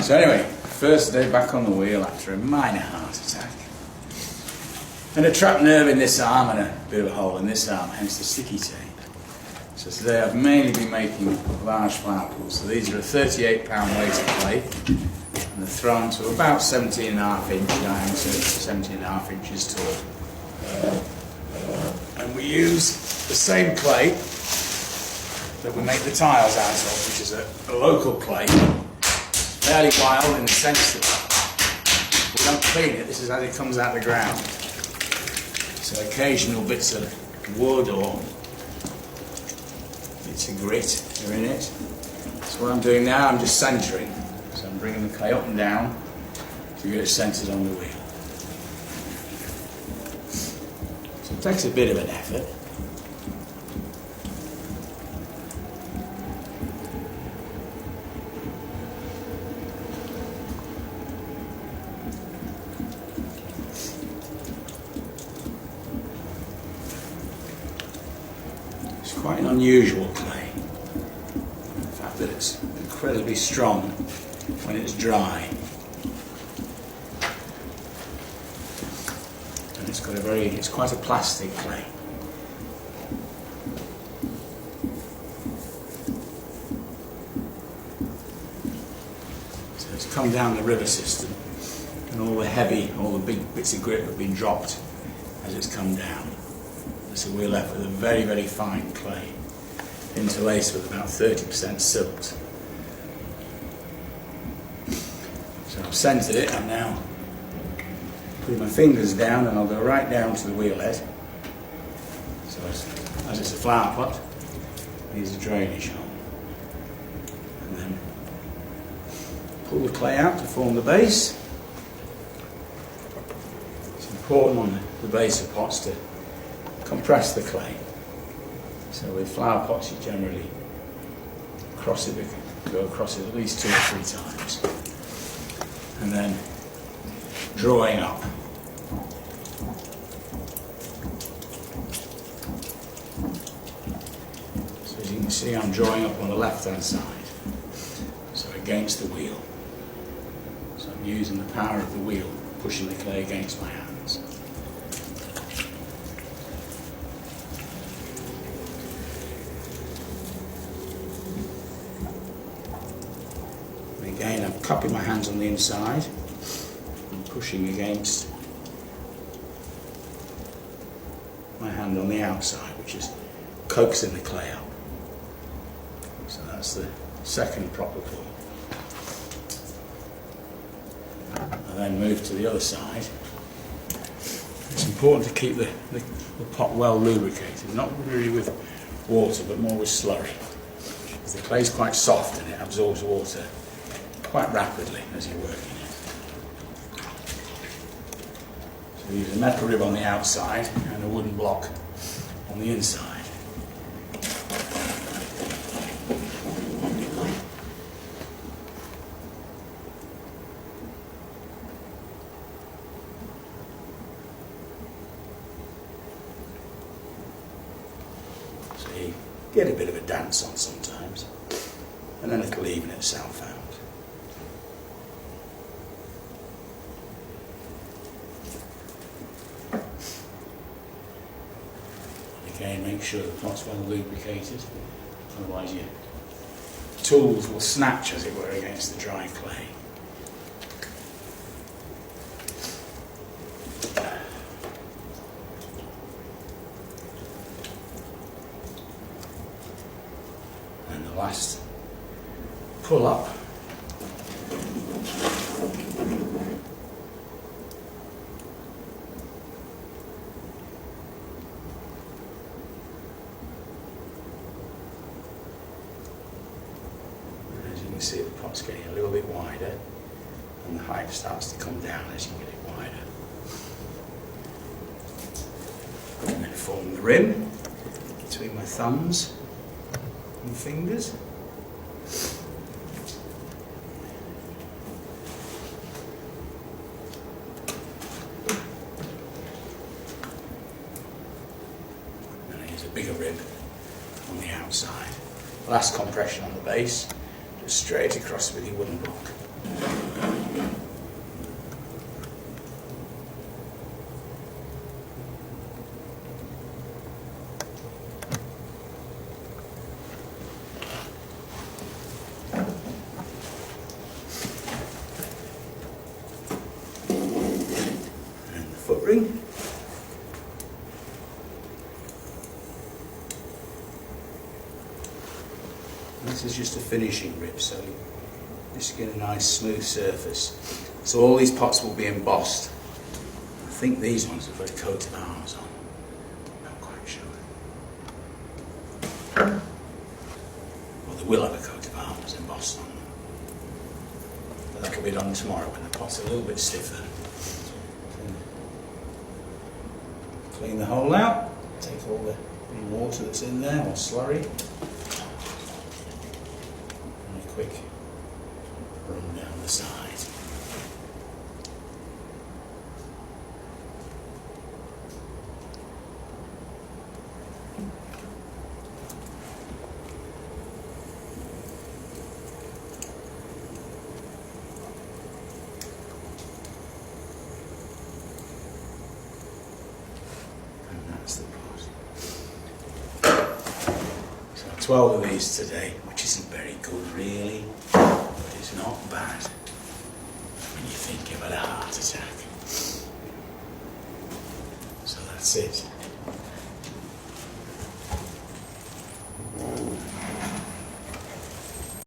So anyway, first day back on the wheel after a minor heart attack. And a trapped nerve in this arm and a bit of a hole in this arm, hence the sticky tape. So today I've mainly been making large flower pots. So these are a 38 pound weight of clay and they're thrown to about 17.5 inch diameter, 17.5 inches tall. And we use the same clay that we make the tiles out of, which is a local clay, fairly wild in the sense that we don't clean it, this is as it comes out of the ground. So occasional bits of wood or bits of grit are in it. So what I'm doing now, I'm just centering. So I'm bringing the clay up and down to get it centered on the wheel. So it takes a bit of an effort. It's quite an unusual clay. The fact that it's incredibly strong when it's dry. And it's quite a plastic clay. So it's come down the river system and all the big bits of grit have been dropped as it's come down. So we're left with a very, very fine clay, interlaced with about 30% silt. So I've centered it, I'm now putting my fingers down and I'll go right down to the wheel head. So as it's a flower pot, there's a drainage hole. And then pull the clay out to form the base. It's important on the base of pots to compress the clay. So with flower pots you generally go across it at least 2 or 3 times. And then drawing up. So as you can see, I'm drawing up on the left hand side, so against the wheel. So I'm using the power of the wheel, pushing the clay against my hands. Again, I'm cupping my hands on the inside and pushing against my hand on the outside, which is coaxing the clay up. So that's the second proper pull. And then move to the other side. It's important to keep the pot well lubricated, not really with water but more with slurry. Because the clay is quite soft and it absorbs water quite rapidly as you're working it. So we use a metal rib on the outside and a wooden block on the inside. So you get a bit of a dance on sometimes, and then it'll even itself out. Again, make sure the pot's well lubricated, otherwise your tools will snatch, as it were, against the dry clay. And the last pull up. You can see the pot's getting a little bit wider and the height starts to come down as you get it wider. And then form the rim between my thumbs and fingers. And I use a bigger rib on the outside. Last compression on the base, just straight across with your wooden block. ring. This is just a finishing rib, so just get a nice smooth surface. So all these pots will be embossed. I think these ones have got a coat of arms on. Not quite sure. Well, they will have a coat of arms embossed on them. But that will be done tomorrow when the pot's a little bit stiffer. Clean the hole out, take all the water that's in there, or slurry. And a quick run down the side. That's the pot. So 12 of these today, which isn't very good really, but it's not bad when you think you've had a heart attack. So that's it.